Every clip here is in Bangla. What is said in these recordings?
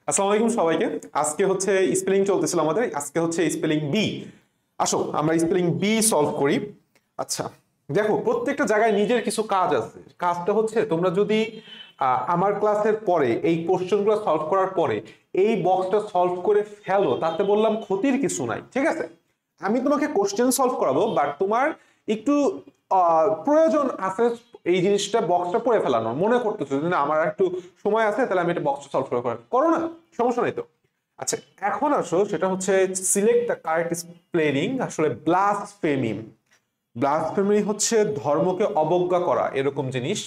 আসসালামু আলাইকুম সবাইকে। আজকে হচ্ছে স্পেলিং চলতেছিল আমাদের, আজকে হচ্ছে স্পেলিং বি। আসো আমরা স্পেলিং বি সলভ করি। আচ্ছা, দেখো প্রত্যেকটা জায়গায় নিজের কিছু কাজ আছে। কাজটা হচ্ছে তোমরা যদি আমার ক্লাসের পরে এই কোশ্চেনগুলো সলভ করার পরে এই বক্সটা সলভ করে ফেলো, তাতে বললাম ক্ষতির কিছু নাই, ঠিক আছে? আমি তোমাকে কোশ্চেন সলভ করাবো, বাট তোমার একটু প্রয়োজন আছে এই জিনিসটা বক্সটা পড়ে ফেলানো। মনে করতেছো যে না আমার একটু সময় আছে, তাহলে আমি এটা বক্সটা সলভ করে করো না, সমস্যা নাই তো। আচ্ছা, এখন আসো, সেটা হচ্ছে সিলেক্ট দ্য কারেক্ট স্পেলিং। আসলে ব্লাসফেমি, ব্লাসফেমি হচ্ছে ধর্মকে অবজ্ঞা করা এরকম জিনিস।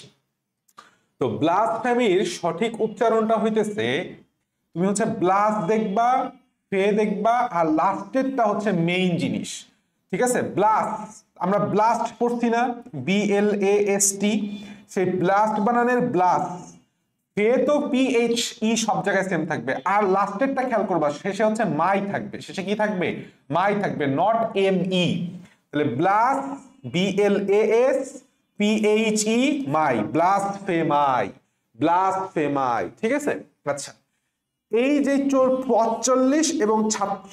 তো ব্লাসফেমির সঠিক উচ্চারণটা হইতেছে, তুমি হচ্ছে ব্লাস দেখবা, ফে দেখবা, আর লাস্টেরটা হচ্ছে মেইন জিনিস, ঠিক আছে? ব্লাস্ট, আমরা ব্লাস্ট পড়ছি না, BLAST, সেই ব্লাস্ট বানানের ব্লাস্ট। ফে তো PHE সব জায়গায় সেম থাকবে, আর লাস্টেরটা খেয়াল করবা, শেষে হচ্ছে মাই থাকবে। শেষে কি থাকবে? মাই থাকবে, নট ME। তাহলে ব্লাস, BLASPHE, মাই, ব্লাসফেমাই, ব্লাসফেমাই, ঠিক আছে? আচ্ছা, এই যে 45 এবং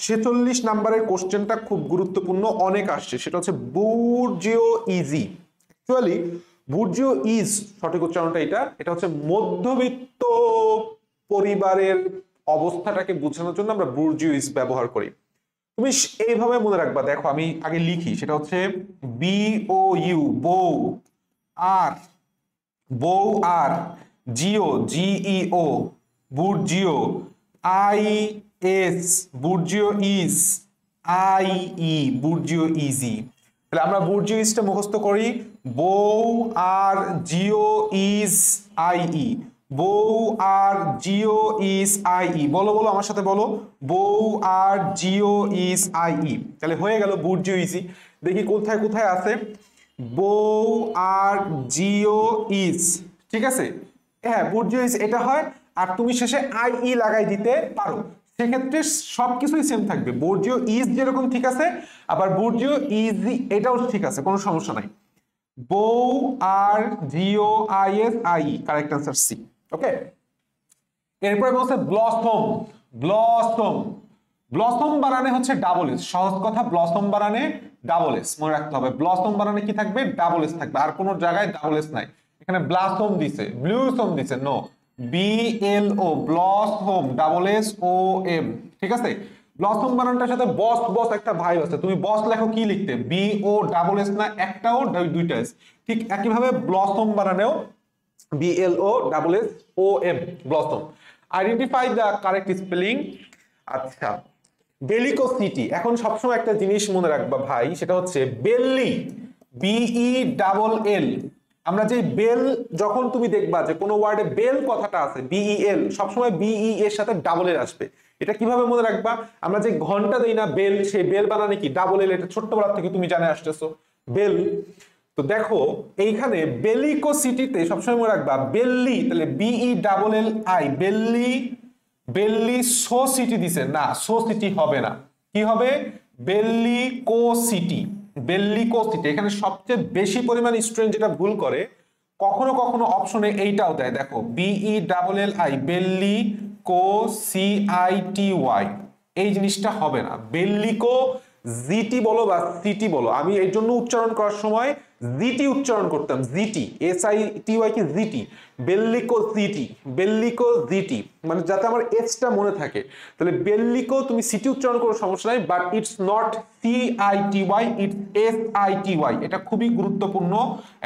46 নাম্বারের কোশ্চেনটা খুব গুরুত্বপূর্ণ, অনেক আসছে। সেটা হচ্ছে বুর্জিও ইজি। অ্যাকচুয়ালি বুর্জিও ইজ সঠিক উচ্চারণটা এটা হচ্ছে মধ্যবিত্ত পরিবারের অবস্থাটাকে বোঝানোর জন্য আমরা বুর্জিও ইজ ব্যবহার করি। তুমি এইভাবে মনে রাখবা, দেখো আমি আগে লিখি, সেটা হচ্ছে BOU, বউ, আর বউ, আর জিও, GEO, বুর্জিও, IS, বুর্জিও ইজ, IE, বুর্জিও ইজি। তাহলে আমরা বুর্জিও ইজটা মুখস্থ করি, বউ আর জিও ইজ IE, বউ আর জিও ইজ IE। বলো বলো আমার সাথে বলো, বউ আর জিও ইজ IE। তাহলে হয়ে গেল বুর্জিও ইজি। দেখি কোথায় কোথায় আছে, বউ আর জিও ইজ, ঠিক আছে? হ্যাঁ, বুর্জিও ইজ এটা হয়, আর তুমি শেষে IE লাগাই দিতে পারো, সেক্ষেত্রে সবকিছুই সেম থাকবে। বুর্জিও ইজ যেরকম ঠিক আছে, আবার বুর্জিও ইজি এটাও ঠিক আছে, কোনো সমস্যা নাই। বউ আর জিও IS IE, correct answer C. Okay, এরপরে বলছে ব্লসম। ব্লসম, ব্লসম বানানে হচ্ছে ডাবল এস। সহজ কথা, ব্লসম বানানে ডাবল এস মনে রাখতে হবে। ব্লসম বানানে কি থাকবে? ডাবল এস থাকবে, আর কোনো জায়গায় ডাবল এস নাই। এখানে ব্লাসম দিছে, ব্লুসম দিছে, no, BLO, blossom, double SOM, ঠিক আছে? ব্লসম বানানটার সাথে বস বস একটা ভাইব আছে। তুমি বস লেখো কি লিখতে? BO ডাবল এস না, একটাও দুইটা এস। ঠিক একইভাবে ব্লসম বানানেও BLO double SOM, blossom. Identify the correct spelling. আচ্ছা, বেলিকোসিটি। এখন সবসময় একটা জিনিস মনে রাখবা ভাই, সেটা হচ্ছে বেল্লি, BELL। আমরা যে বেল, যখন তুমি দেখবা যে কোনো ওয়ার্ডে বেল কথাটা আছে, BEL, সবসময় BE এর সাথে ডাবল এল আসবে। এটা কিভাবে মনে রাখবা? আমরা যে ঘন্টা দেই না বেল, সেই বেল বানানে কি? Double L. এটা ছোট্টবেলা থেকে তুমি জানে আসতেছো, বেল। তো দেখো এইখানে বেলিকোসিটিতে সবসময় মনে রাখবা বেল্লি, তাহলে BELLI, বেল্লি, বেল্লি সো সিটি দিছে না, সো সিটি হবে না, কি হবে? বেল্লিকোসিটি, বেল্লিকোসিটি। এখানে সবচেয়ে বেশি পরিমাণ স্টুডেন্ট যেটা ভুল করে, কখনো কখনো অপশনে এইটাও দেয়, দেখো BELLI, বেল্লিকোসিআইটিওয়াই। এই জিনিসটা হবে না, বেল্লিকো জিটি বলো বা সিটি বলো। আমি এই জন্য উচ্চারণ করার সময় জিটি উচ্চারণ করতাম, জিটি, SITY কি জিটি, বেল্লিকো জিটি, বেল্লিকো জিটি, মানে যাতে আমার এসটা মনে থাকে। তাহলে বেল্লিকো তুমি সিটি উচ্চারণ করো, সমস্যা নাই, but it's not CITY, it's SITY। এটা খুবই গুরুত্বপূর্ণ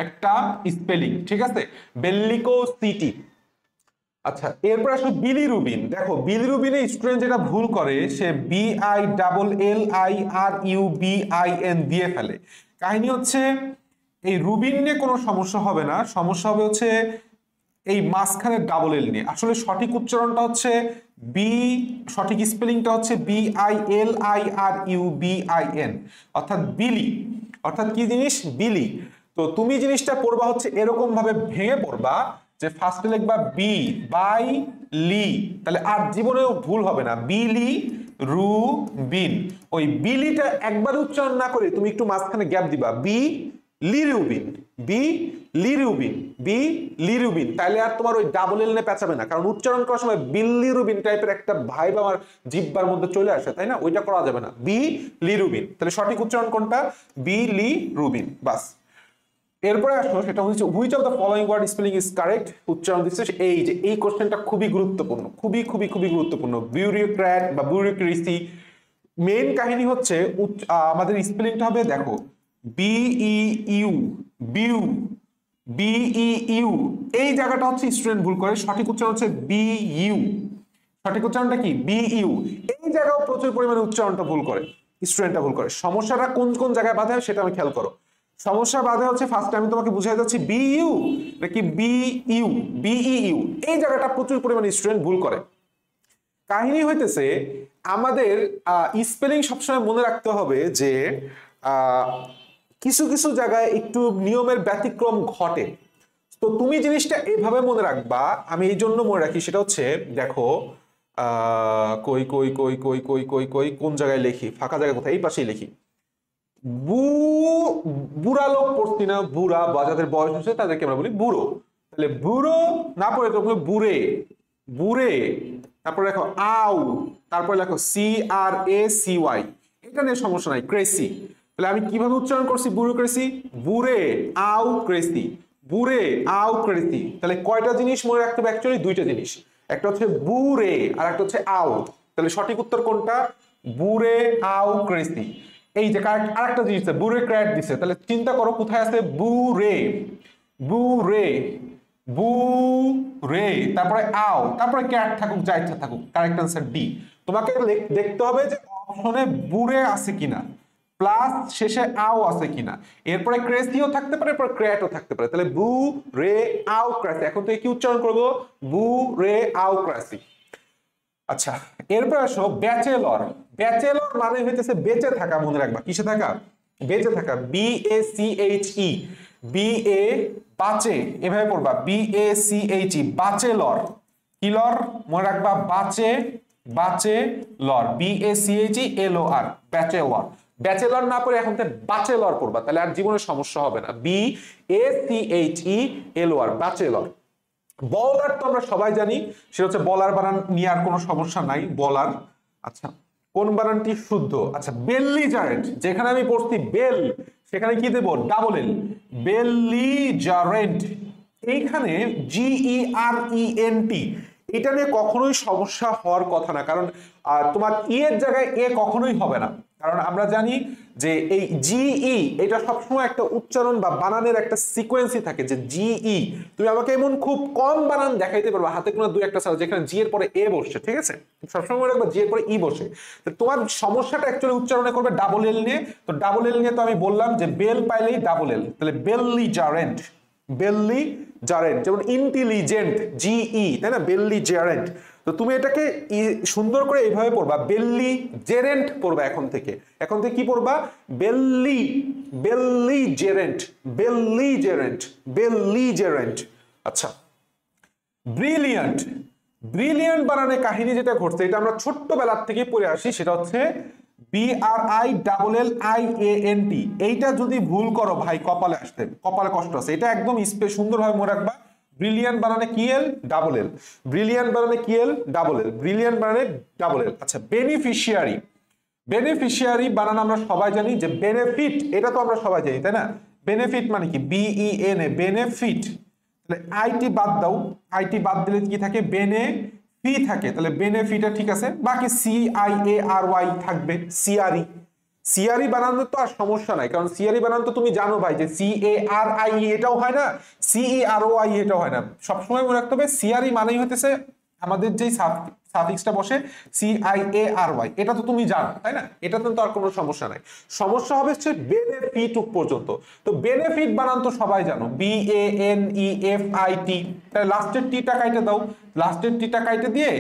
একটা স্পেলিং, ঠিক আছে? বেল্লিকো সিটি। আচ্ছা, এরপর আসলে বিলিরুবিন। দেখো বিলিরুবিনে স্টুডেন্ট যেটা ভুল করে, সে BILLIRUBIN দিয়ে ফেলে। কাহিনী হচ্ছে এই রুবিন নিয়ে কোনো সমস্যা হবে না, সমস্যা হবে হচ্ছে এই মাঝখানে ডাবল এল নিয়ে। আসলে সঠিক উচ্চারণটা হচ্ছে সঠিক স্পেলিংটা হচ্ছে BILIRUBIN, অর্থাৎ বিলি। অর্থাৎ কি জিনিস? বিলি। তো তুমি জিনিসটা পড়বা হচ্ছে এরকম ভাবে ভেঙে পড়বা, যে ফার্স্টে লিখবা বি বাই লি, তাহলে আর জীবনেও ভুল হবে না, বিলি রুবিন। ওই বিলিটা একবার উচ্চারণ না করে তুমি একটু মাঝখানে গ্যাপ দিবা, বি লিরুবিন, বি লিরুবিন, বিলিরুবিন। তাইলে আর তোমার ওই ডাবল এল নে পেঁচাবে না, কারণ উচ্চারণ করার সময় বিলিরুবিন টাইপের একটা ভাইব আমার জিহ্বার মধ্যে চলে আসে, তাই না? ওইটা করা যাবে না, বিলিরুবিন। তাহলে সঠিক উচ্চারণ কোনটা? বিলিরুবিন। বাস। এরপরে আসো, সেটা হচ্ছে which of the following word spelling is correct. উচ্চারণ দিচ্ছে এই যে এই কোশ্চেনটা খুবই গুরুত্বপূর্ণ, খুবই খুবই খুবই গুরুত্বপূর্ণ। বিউরোক্র্যাট বা বিউরোক্রেসি, মেইন কাহিনী হচ্ছে আমাদের স্পেলিংটা হবে, দেখো, বিইউ, বিউ, বিইউ, এই জায়গাটা হচ্ছে স্টুডেন্ট ভুল করে। সঠিক উচ্চারণ হচ্ছে বিইউ। সঠিক উচ্চারণটা কি? বিইউ। এই জায়গাও প্রচুর পরিমাণে উচ্চারণটা ভুল করে, স্টুডেন্টটা ভুল করে। সমস্যাটা কোন কোন জায়গায় বাধা হয় সেটা আমি খেয়াল করো। সমস্যা বাধা হচ্ছে, ফার্স্টে আমি তোমাকে বুঝাই যাচ্ছি বিইউ নাকি বিইউ, বিইউ, এই জায়গাটা প্রচুর পরিমাণে স্টুডেন্ট ভুল করে। কাহিনী হইতেছে আমাদের স্পেলিং সবসময় মনে রাখতে হবে যে কিছু কিছু জায়গায় একটু নিয়মের ব্যতিক্রম ঘটে। তো তুমি জিনিসটা এইভাবে মনে রাখবা, আমি এই জন্য মনে রাখি, সেটা হচ্ছে দেখো কই কই কই কই কই কই কই কোন জায়গায় লিখি, ফাঁকা জায়গা কোথায়? এই পাশেই লিখি। বুড়া লোক পড়ছি না, বুড়া বা যাদের বয়স হচ্ছে তাদেরকে আমরা বলি বুড়ো। তাহলে বুড়ো না পড়ে তো বুড়ে, বুড়ে। তারপরে লেখো আউ, তারপরে লেখো CRACY, এটা নিয়ে সমস্যা নাই, ক্রেসি। তাহলে আমি কিভাবে উচ্চারণ করছি ব্যুরোক্রেসি? বুড়ে আউ ক্রেসি, বুড়ে আউ ক্রেসি। তাহলে কয়টা জিনিস মনে রাখতে হবে? অ্যাকচুয়ালি দুইটা জিনিস, একটা হচ্ছে বুড়ে আর একটা হচ্ছে আউ। তাহলে সঠিক উত্তর কোনটা? বুড়ে আউ ক্রেসি। এই যে আরেকটা জিনিস বুড়ে ক্র্যাট দিছে, তাহলে চিন্তা করো কোথায় আছে? বুড়ে, বুড়ে, বুড়ে, তারপরে আও, তারপরে ক্যাট থাকুক, যা ইচ্ছা থাকুক। Correct answer D. তোমাকে দেখতে হবে যে অপশনে বুড়ে আছে কিনা, প্লাস শেষে আও আছে কিনা, এরপরে ক্রেসিও থাকতে পারে, এরপর ক্র্যাটও থাকতে পারে। তাহলে বু রে আও ক্রাসি। এখন তো কি উচ্চারণ করবো? বু রে আও ক্রাসি। আচ্ছা, এরপর আসো ব্যাচেলর। ব্যাচেলর মানে হইতেছে বেঁচে থাকা, মনে রাখবা। কিসে থাকা? বেঁচে থাকা, BACHE, BA বাঁচে, এভাবে পড়বা, BACHE, বাচেলর। কি লর? মনে রাখবা, বাঁচে, বাঁচে লর, BACHELOR, ব্যাচেলর। ব্যাচেলর না পড়ে এখন থেকে বাচেলর পড়বা, তাহলে আর জীবনে সমস্যা হবে না। BACHELOR, বাচেলর। বলার তো আমরা সবাই জানি, সেটা হচ্ছে বলার বানান নিয়ে আর কোনো সমস্যা নাই, বলার। আচ্ছা, কোন বানানটি শুদ্ধ? আচ্ছা, বেলিজারেন্ট, যেখানে আমি পড়ছি বেল, সেখানে কি দেব? Double L, belligerent. এইখানে GERENT, এটা নিয়ে কখনোই সমস্যা হওয়ার কথা না, কারণ তোমার ই এর জায়গায় এ কখনোই হবে না। কারণ আমরা জানি যে এই জিই এটা সবসময় একটা উচ্চারণ বা বানানের একটা সিকোয়েন্সই থাকে, যে জিই। তুমি আমাকে এমন খুব কম বানান দেখাইতে পারবে হাতে কোনো দুই একটা ছাড়া যেখানে জি এর পরে এ বসছে, ঠিক আছে? সবসময় মনে রাখবা জি এর পরে ই বসে। তোমার সমস্যাটা অ্যাকচুয়ালি উচ্চারণে করবে ডাবল এল নিয়ে। তো ডাবল এল নিয়ে তো আমি বললাম যে বেল পাইলেই ডাবল এল, তাহলে বেলিজারেন্ট, বেলিজারেন্ট। যেমন ইন্টেলিজেন্ট, জিই, তাই না? বেলিজারেন্ট। তো তুমি এটাকে সুন্দর করে এইভাবে পড়বা, বেলিজেরেন্ট পড়বা এখন থেকে। এখন থেকে কি পড়বা? বেলিজেরেন্ট, বেলিজেরেন্ট, বেলিজেরেন্ট। আচ্ছা, ব্রিলিয়ান্ট। ব্রিলিয়ান্ট বানানে কাহিনী যেটা ঘটছে, এটা আমরা ছোট্টবেলার থেকে পড়ে আসি, সেটা হচ্ছে BRILLIANT। এইটা যদি ভুল করো ভাই, কপালে আসতে, কপালে কষ্ট আছে। এটা একদম সুন্দরভাবে মনে রাখবা। ব্রিলিয়ান্ট বানানে কি এল? Double L. ব্রিলিয়ান্ট বানানে কি এল? Double L. ব্রিলিয়ান্ট বানানে ডাবল এল। আচ্ছা, বেনিফিশিয়ারি। বেনিফিশিয়ারি বানান আমরা সবাই জানি যে বেনিফিট, এটা তো আমরা সবাই জানি, তাই না? বেনিফিট মানে কি? BENA, benefit. তাহলে আইটি বাদ দাও, আইটি বাদ দিলে কি থাকে? বেনে ফি থাকে, তাহলে বেনিফিট ঠিক আছে। বাকি CIARY থাকবে, সিআরই। সিআরই বানানো তো আর সমস্যা নাই, কারণ সিআরই বানান তো তুমি জানো ভাই যে CARI এটাও হয় না, CEROI এটাও হয় না। সবসময় মনে রাখতে হবে সিআরই মানেই হতেছে আমাদের যেই সাফিক্সটা বসে CIARY, এটা তো তুমি জানো, তাই না? এটাতে তো আর কোনো সমস্যা নাই। সমস্যা হবে হচ্ছে বেনিফিট পর্যন্ত। তো বেনিফিট বানান তো সবাই জানো, BANEFIT। তাহলে লাস্টের টিটা কাইটে দাও, লাস্টের টিটা কাইটে দিয়ে,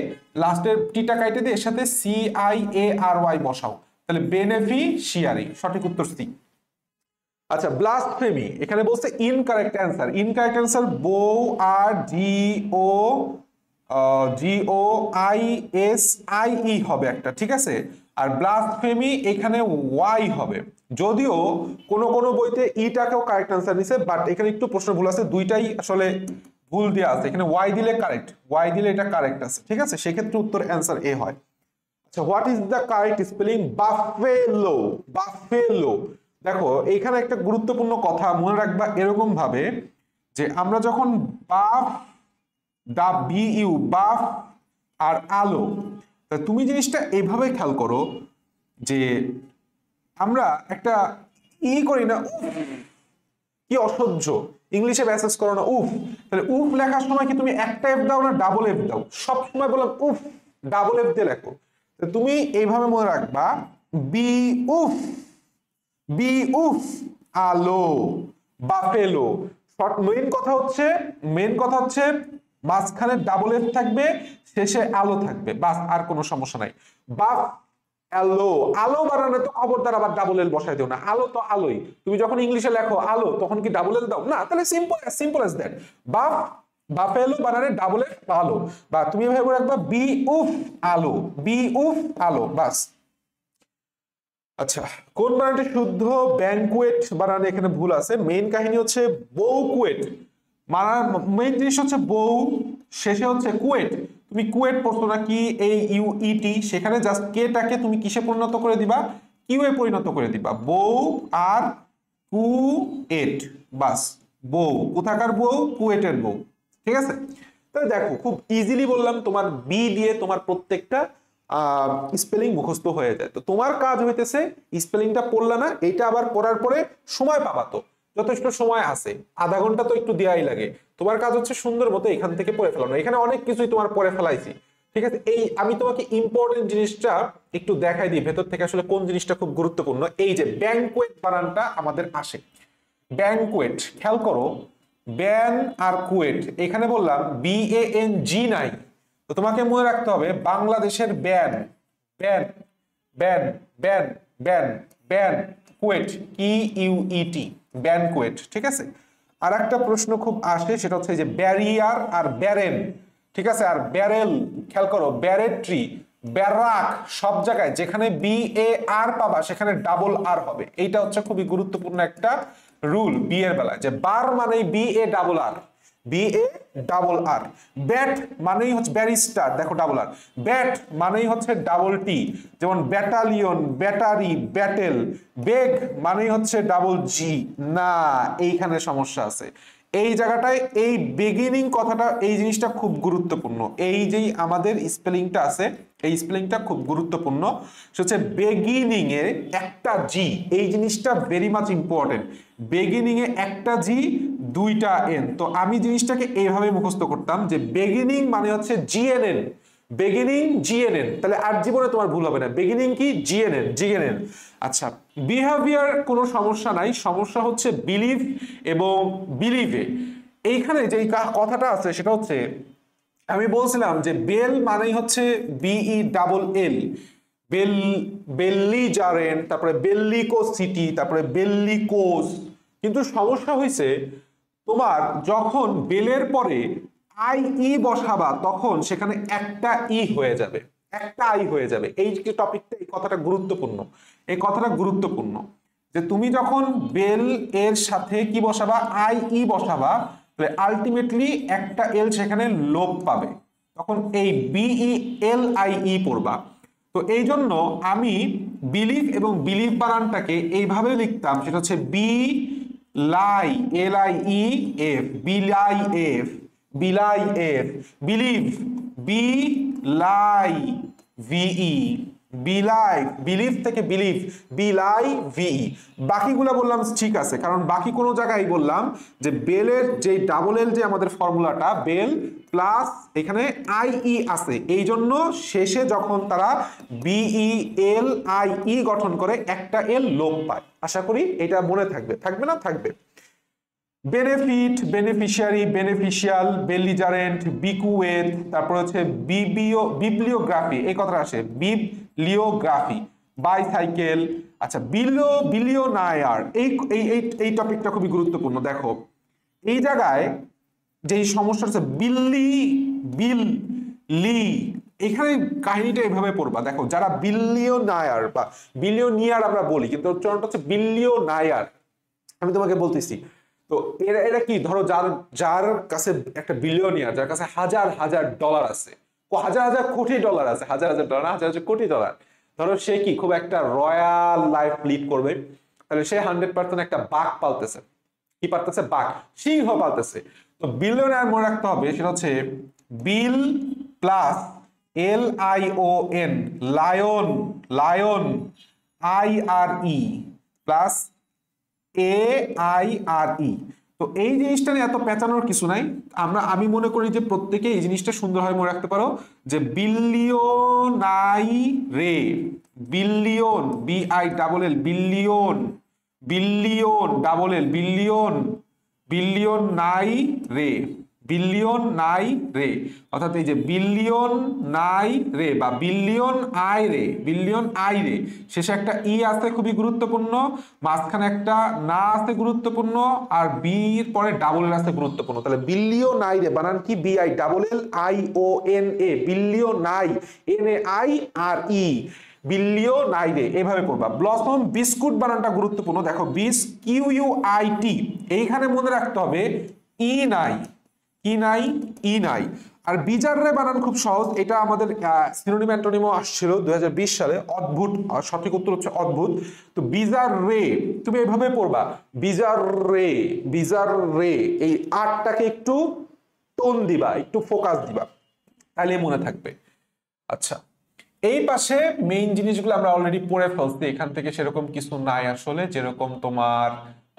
লাস্টের টিটা কাইটে দিয়ে এর সাথে CIARY বসাও, তাহলে বেনিফিশিয়ারি। সঠিক উত্তর সি। আচ্ছা, ব্লাসফেমি, এখানে বলছে ইনকারেক্ট অ্যান্সার। ইনকারেক্ট অ্যান্সার বৌ আর DO GOISIE হবে একটা, ঠিক আছে। আর ব্লাসফেমি এখানে ওয়াই হবে, যদিও কোন কোন বইতে ইটাকেও কারেক্ট আনসার নিছে, বাট এখানে একটু প্রশ্ন ভুল আছে, দুইটাই আসলে ভুল দেওয়া আছে। এখানে ওয়াই দিলে কারেক্ট, ওয়াই দিলে এটা কারেক্ট আছে, ঠিক আছে, সেক্ষেত্রে উত্তর অ্যান্সার এ হয়। আচ্ছা, what is the correct spelling buffalo? Buffalo, দেখো এইখানে একটা গুরুত্বপূর্ণ কথা মনে রাখবা এরকম ভাবে, যে আমরা যখন বাফ বিইউ বাফ আর আলো, তা তুমি জিনিসটা এইভাবে খেয়াল করো যে আমরা একটা করি না, উফ কি অসহ্য, ইংলিশে মেসেজ করো না উফ, তাহলে উফ লেখার সময় কি তুমি একটা এফ দাও না ডাবল এফ দাও? সব সময় বললাম উফ ডাবল এফ দিয়ে লেখো। তুমি এইভাবে মনে রাখবা, বি উফ, বি উফ আলো, বাফেলো। মেইন কথা হচ্ছে মাঝখানে ডাবল এফ থাকবে, শেষে আলো থাকবে, বাস, আর কোনো সমস্যা নাই। বাফ আলো, আলো বানানো তো খবরদার আবার ডাবল এল বসাই দিও না, আলো তো আলোই। তুমি যখন ইংলিশে লেখো আলো, তখন কি ডাবল এল দাও না? তাহলে simple as that, buff buffalo বানানে ডাবল এফ আলো, বা তুমি এভাবে রাখবা বি উফ আলো, বি উফ আলো, বাস। আচ্ছা, কোন বানানটি শুদ্ধ? ব্যাংকুয়েট বানানে এখানে ভুল আছে। মেইন কাহিনী হচ্ছে বউকুয়েট, মেইন জিনিস হচ্ছে বউ, শেষে হচ্ছে কুয়েট। তুমি কুয়েট পড়ছো না কি, এই ইউইটি, সেখানে জাস্ট কেটাকে তুমি কিসে পরিণত করে দিবা? কিউ এ পরিণত করে দিবা, বউ আর কুয়েট, বাস। বউ, কোথাকার বউ? কুয়েটের বউ, ঠিক আছে। তাহলে দেখো খুব ইজিলি বললাম, তোমার বি দিয়ে তোমার প্রত্যেকটা স্পেলিং মুখস্থ হয়ে যায়। তো তোমার কাজ হইতেছে স্পেলিংটা পড়লা না, এইটা আবার পড়ার পরে সময় পাবা, তো যথেষ্ট সময় আছে, আধা ঘন্টা তো একটু দেওয়াই লাগে। তোমার কাজ হচ্ছে সুন্দর মতো এখান থেকে পড়ে ফেলানো, এখানে অনেক কিছুই তোমার পড়ে ফেলাইছি, ঠিক আছে। এই আমি তোমাকে ইম্পর্টেন্ট জিনিসটা একটু দেখাই দিই ভেতর থেকে, আসলে কোন জিনিসটা খুব গুরুত্বপূর্ণ। এই যে ব্যাংকুয়েট বানানটা আমাদের আসে, ব্যাংকুয়েট, খেয়াল করো, ব্যান আর কুয়েট, এখানে বললাম BANG নাই, তো তোমাকে মনে রাখতে হবে বাংলাদেশের ব্যান, ব্যান ব্যান ব্যান ব্যান ব্যান কুয়েট, KUET, ব্যান কুয়েট, ঠিক আছে। আর একটা প্রশ্ন খুব আসে, সেটা হচ্ছে যে ব্যারিয়ার আর ব্যারেন, ঠিক আছে। আর ব্যারেল, খেয়াল করো, ব্যারেট্রি, ব্যারাক, সব জায়গায় যেখানে BAR পাবা সেখানে ডাবল আর হবে। এইটা হচ্ছে খুবই গুরুত্বপূর্ণ একটা রুল বি এর বেলায়, যে বার মানেই BA ডাবল আর, BA ডাবল আর। ব্যাট মানেই হচ্ছে ব্যারিস্টার, দেখো ডাবল আর। ব্যাট মানেই হচ্ছে ডাবল টি, যেমন ব্যাটালিয়ন, ব্যাটারি, ব্যাটেল। বেগ মানেই হচ্ছে ডাবল জি, না এইখানে সমস্যা আছে এই জায়গাটায়। এই বিগিনিং কথাটা, এই জিনিসটা খুব গুরুত্বপূর্ণ। এই যেই আমাদের স্পেলিংটা আছে, এই স্পেলিংটা খুব গুরুত্বপূর্ণ, সেটা হচ্ছে বিগিনিং এ একটা জি, এই জিনিসটা ভেরি মাচ ইম্পর্টেন্ট। বিগিনিং এ একটা জি, দুইটা এন। তো আমি জিনিসটাকে এইভাবে মুখস্থ করতাম যে বিগিনিং মানে হচ্ছে GNN, বিগিনিং GNN, তাহলে আর জীবনে তোমার ভুল হবে না। বিগিনিং কি? GNN। আচ্ছা, বিহেভিয়ার কোনো সমস্যা নাই, সমস্যা হচ্ছে বিলিভ এবং বিলিভে। এইখানে যে কথাটা আছে সেটা হচ্ছে, আমি বলছিলাম যে বেল মানেই হচ্ছে BELL, বেল্লিজারেন্ট, তারপরে বেল্লিকোসিটি, তারপরে বেল্লিকোস। কিন্তু সমস্যা হয়েছে তোমার যখন বেলের পরে IE বসাবা, তখন সেখানে একটা হয়ে যাবে, একটা আই হয়ে যাবে। এই যে টপিকটা, এই কথাটা গুরুত্বপূর্ণ, এই কথাটা গুরুত্বপূর্ণ, যে তুমি যখন বেল এর সাথে কি বসাবা? IE বসাবা, তাহলে আলটিমেটলি একটা এল সেখানে লোপ পাবে, তখন এই BELIE পড়বা। তো এই জন্য আমি বিলিভ এবং বিলিভ বানানটাকে এইভাবে লিখতাম, সেটা হচ্ছে LIEF, বিলিভ, বিলিভ থেকে বিলিভ, BLIVE। বাকিগুলা বললাম ঠিক আছে, কারণ বাকি কোনো জায়গায় বললাম যে বেলের যে ডাবল এল, যে আমাদের ফর্মুলাটা বেল প্লাস এখানে IE আছে, এই জন্য শেষে যখন তারা BELIE গঠন করে একটা এল লোপ পায়। আশা করি এটা মনে থাকবে, থাকবে না? থাকবে। বেনিফিট, বেনিফিশিয়ারি, বেনিফিশিয়াল, বেলিজারেন্ট, বিকুয়েট, তারপর হচ্ছে বিবলিওগ্রাফি, এই কথাটা আসে, বিবলিওগ্রাফি, বাইসাইকেল। আচ্ছা, বিলিয়নায়ার, এই টপিকটা খুবই গুরুত্বপূর্ণ। দেখো এই জায়গায় যেই সমস্যা হচ্ছে লি। এখানে কাহিনীটা এভাবে পড়বা, দেখো যারা বিলিয়নায়ার বা বিলিয়নিয়ার আমরা বলি, কিন্তু উচ্চারণটা হচ্ছে বিলিয়নায়ার। আমি তোমাকে বলতেছি, তো এরা এরা কি, ধরো যার যার কাছে একটা বিলিয়নিয়ার, যার কাছে হাজার হাজার ডলার আছে, হাজার হাজার কোটি ডলার আছে, হাজার হাজার ডলার না, হাজার হাজার কোটি ডলার, ধরো সে কি খুব একটা রয়্যাল লাইফ লিড করবে, তাহলে সে 100% একটা বাঘ পালতেছে। কি পালতেছে? বাঘ, সিংহ পালতেছে। তো বিলিয়নার মনে রাখতে হবে, সেটা হচ্ছে bill plus LION, lion, lion, IRE plus AIRE। তো এই জিনিসটা নিয়ে এত পেঁচানোর কিছু নাই। আমি মনে করি যে প্রত্যেকে এই জিনিসটা সুন্দরভাবে মনে রাখতে পারো, যে বিলিয়নাই রে, billion, BILL, billion, billion double L, billion, billion নাই রে, বিলিয়ন নাই রে, অর্থাৎ এই যে বিলিয়ন নাই রে বা বিলিয়ন আই রে, বিলিয়ন আই রে, শেষে একটা ই আছে খুবই গুরুত্বপূর্ণ, মাঝখানে একটা না আছে গুরুত্বপূর্ণ, আর বির পরে ডাবল এল আছে গুরুত্বপূর্ণ। তাহলে বিলিয়ন আই রে বানান কি? BILLIONA, বিলিয়ন নাই, NAIRE, বিলিয়নাইরে, এভাবে পড়বা। ব্লসম বিস্কুট বানানটা গুরুত্বপূর্ণ, দেখো বিস QUIT, এইখানে মনে রাখতে হবে ই নাই, কি নাই, ই নাই। আর বিজার রে বানান খুব সহজ, এটা আমাদের সিনোনিম অ্যান্টোনিমও আসছিল 2020 সালে, অদ্ভুত, সঠিক উত্তর হচ্ছে অদ্ভুত। তো বিজার রে তুমি এভাবে পড়বা, বিজার রে, বিজার রে, এই আরটাকে একটু টোন দিবা, একটু ফোকাস দিবা, তাহলে মনে থাকবে। আচ্ছা, এই পাশে মেইন জিনিসগুলো আমরা অলরেডি পড়ে ফেলছি, এখান থেকে সেরকম কিছু নাই আসলে। যেরকম তোমার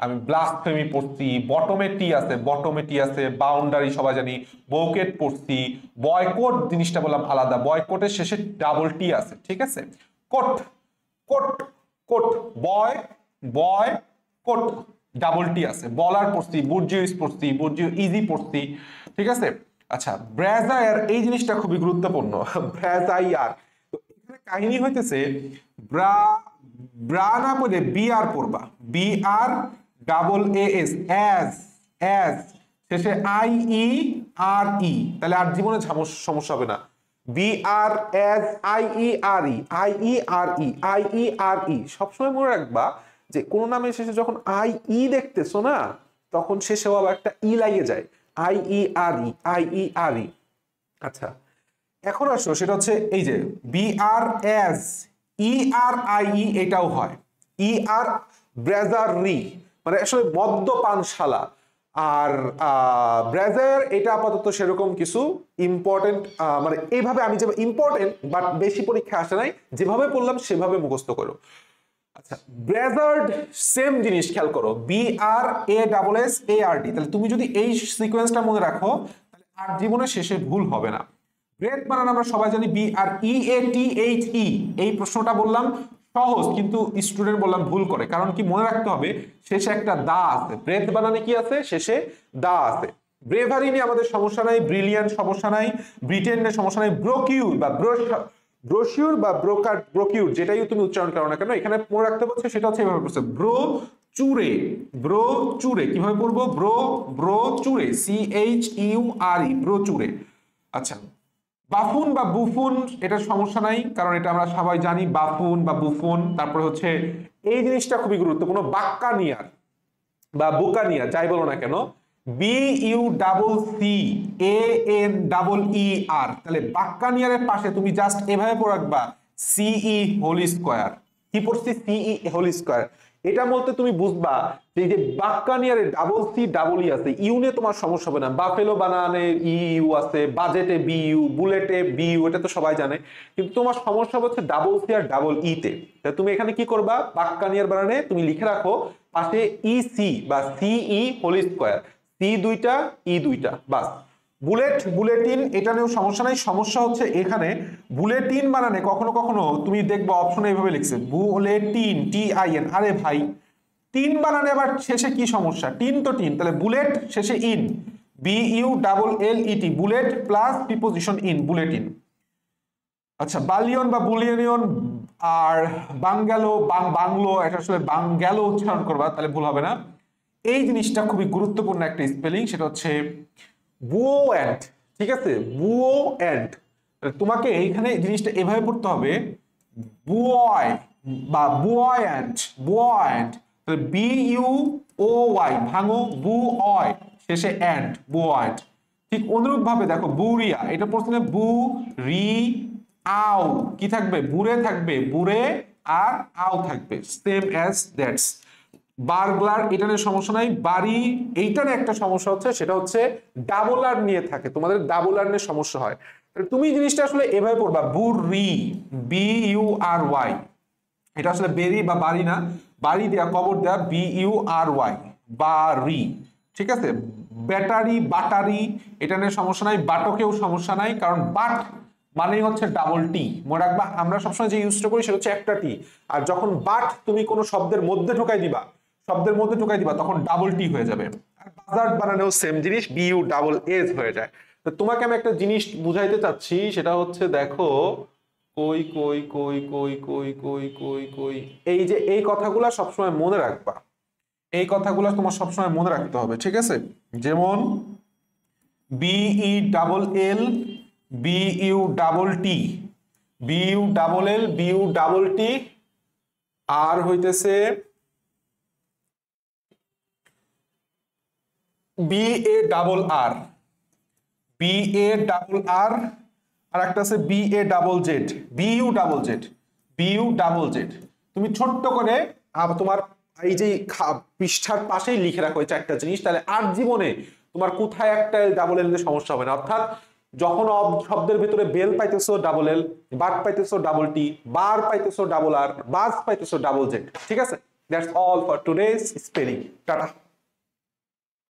আমি ব্লাসফেমি পড়ছি, বটমে টি আছে, বটমে টি আছে, বাউন্ডারি সবাই জানি, বৌকেট পড়ছি, বয়কট জিনিসটা বললাম আলাদা, বয়কটের শেষে ডাবল টি আছে, ঠিক আছে। কোট, কোট, কোট, বয়, বয়, কোট, ডাবল টি আছে। বলার পড়ছি, বুর্জিওইস পড়ছি, বুর্জিও ইজি পড়ছি, ঠিক আছে। আচ্ছা, ব্রাজায়ার, এই জিনিসটা খুবই গুরুত্বপূর্ণ, ব্রাজায়ার। কাহিনী হইতেছে ব্রা, ব্রা না পড়ে বিআর পড়বা, BRAAS, অ্যাজ, অ্যাজ, শেষে IERE, তাহলে আর জীবনে সমস্যা হবে না। BRAZIERE, সবসময় মনে রাখবা যে কোন নামের শেষে যখন IE দেখতেছো না, তখন শেষেও আবার একটা ই লাগিয়ে যায়, IERE, IERE। আচ্ছা, এখন আসো, সেটা হচ্ছে এই যে BRAZERIE, এটাও হয় ER, ব্রাজারি, মানে আসলে মদ্যপানশালা। আর ব্রাজার, এটা আপাতত সেরকম কিছু ইম্পর্টেন্ট, মানে এইভাবে আমি যে ইম্পর্টেন্ট বাট বেশি পরীক্ষা আসে নাই, যেভাবে পড়লাম সেভাবে মুখস্থ করো। আচ্ছা, ব্রাজার্ড সেম জিনিস, খেয়াল করো, BRASSARD। তাহলে তুমি যদি এই সিকোয়েন্সটা মনে রাখো, তাহলে আর জীবনের শেষে ভুল হবে না। ব্রেড বানান আমরা সবাই জানি BREATHE। এই প্রশ্নটা বললাম সহজ, কিন্তু স্টুডেন্ট বললাম ভুল করে, কারণ কি মনে রাখতে হবে শেষে একটা দা আছে, ব্রেড বানানে কি আছে, শেষে দা আছে। ব্রেভারি নিয়ে আমাদের সমস্যা নাই, ব্রিলিয়ান্ট সমস্যা নাই, ব্রিটেনের সমস্যা নাই, ব্রোকিউর বা ব্রোশিউর বা ব্রোকার, ব্রোকিউর যেটাই তুমি উচ্চারণ করো না কেন, এখানে মনে রাখতে পারছো, সেটা হচ্ছে এভাবে পড়ছে, ব্রো চুরে, ব্রো চুরে, কিভাবে পড়বো, ব্রো, ব্রো চুরে, CHEURE, ব্রো চুরে। আচ্ছা, বাফুন বা বুফুন, এটা সমস্যা নাই, কারণ এটা আমরা সবাই জানি, বাফুন বা বুফুন। তারপরে হচ্ছে এই জিনিসটা খুবই গুরুত্বপূর্ণ, বাক্কানিয়ার বা বুকানিয়ার, যাই বলো না কেন, BUCCANEER। তাহলে বাক্কানিয়ারের পাশে তুমি জাস্ট এভাবে পড়ে রাখবা CE হোল স্কয়ার। কি পড়ছি? CE whole square. এটা বলতে তুমি বুঝবা যে এই যে বাক্কানিয়ারে ডাবল সি ডাবল ই আছে, ইউনে তোমার সমস্যা হবে না। বাফেলো বানানে ইউ আছে, বাজেটে বিইউ, বুলেটে বিইউ, এটা তো সবাই জানে, কিন্তু তোমার সমস্যা হচ্ছে ডাবল সি আর ডাবল ই তে। তাহলে তুমি এখানে কি করবা, বাক্কানিয়ার বানানে তুমি লিখে রাখো পাশে ইসি বা CE হোল স্কয়ার, সি দুইটা, ই দুইটা, বাস। বুলেট, বুলেটিন, এটা নিয়েও সমস্যা নাই। সমস্যা হচ্ছে এখানে বুলেটিন বানানে কখনো কখনো তুমি দেখবা অপশনে এইভাবে লিখছে বুলেটিন, TIN। আরে ভাই, টিন বানানে আবার শেষে কি সমস্যা, টিন তো টিন, তাহলে বুলেট শেষে in, BULLET, bullet plus preposition in, bulletin. আচ্ছা, বালিয়ন বা বুলিয়নিয়ন আর বাঙ্গালো, বাংলো, এটা আসলে বাঙ্গালো উচ্চারণ করবা, তাহলে ভুল হবে না। এই জিনিসটা খুবই গুরুত্বপূর্ণ একটা স্পেলিং, সেটা হচ্ছে বুও অ্যান্ড, ঠিক আছে, বুও অ্যান্ড, তোমাকে এইখানে জিনিসটা এভাবে পড়তে হবে, বয় বা বুয়ান্ট, বুয়ান্ট, তাহলে বি ইউ ও ওয়াই, ভাঙো বু অয়, শেষে অ্যান্ড, বুয়ান্ট। ঠিক অনুরূপ ভাবে দেখো বুরিয়া, এটা প্রশ্নে বু রি আও, কি থাকবে, বুরে থাকবে, বুরে আর আও থাকবে, সেম অ্যাজ দ্যাটস। বার্গলার, এটা নিয়ে সমস্যা নাই। বাড়ি, এইটার একটা সমস্যা হচ্ছে, সেটা হচ্ছে ডাবল আর নিয়ে থাকে, তোমাদের ডাবল আর নিয়ে সমস্যা হয়। তুমি জিনিসটা আসলে এভাবে পড়বা, বুরি, বি ইউ আর ওয়াই, এটা আসলে বেরি বা বাড়ি না, বাড়ি দেয়া, কবর দেয়া, বি ইউ আর ওয়াই, বাড়ি, ঠিক আছে। ব্যাটারি, বাটারি, এটা নিয়ে সমস্যা নাই, বাটকেও সমস্যা নাই, কারণ বাট মানেই হচ্ছে ডাবল টি, মনে রাখবা। আমরা সবসময় যে ইউজটা করি সেটা হচ্ছে একটা টি, আর যখন বাট তুমি কোনো শব্দের মধ্যে ঢোকাই দিবা, তখন ডাবল টি হয়ে যাবে। আর বাজার বানানেও সেম জিনিস, বি ইউ ডাবল এজ হয়ে যায়। তো তোমাকে আমি একটা জিনিস বুঝাইতে চাচ্ছি, সেটা হচ্ছে দেখো, কই কই কই কই কই কই কই কই, এই যে এই কথাগুলা সবসময় মনে রাখবা, এই কথাগুলো তোমার সবসময় মনে রাখতে হবে, ঠিক আছে। যেমন B E double L, B U double T, B U double L, B U double T, আর হইতেছে B A double R, B A double R, আর একটা আছে B A double Z, B U double Z, B U double Z. তুমি ছোট্ট করে তোমার এই যে পৃষ্ঠার পাশেই লিখে রাখো এই চারটা জিনিস, তাহলে আর জীবনে তোমার কোথায় একটা ডাবল এল এর সমস্যা হবে না। অর্থাৎ যখন শব্দের ভিতরে বেল পাইতেছো ডাবল এল, বাট পাইতেছো ডাবল টি, বার পাইতেছো ডাবল আর, বাস পাইতেছো ডাবল জেড, ঠিক আছে। That's all for today's spelling. Tata.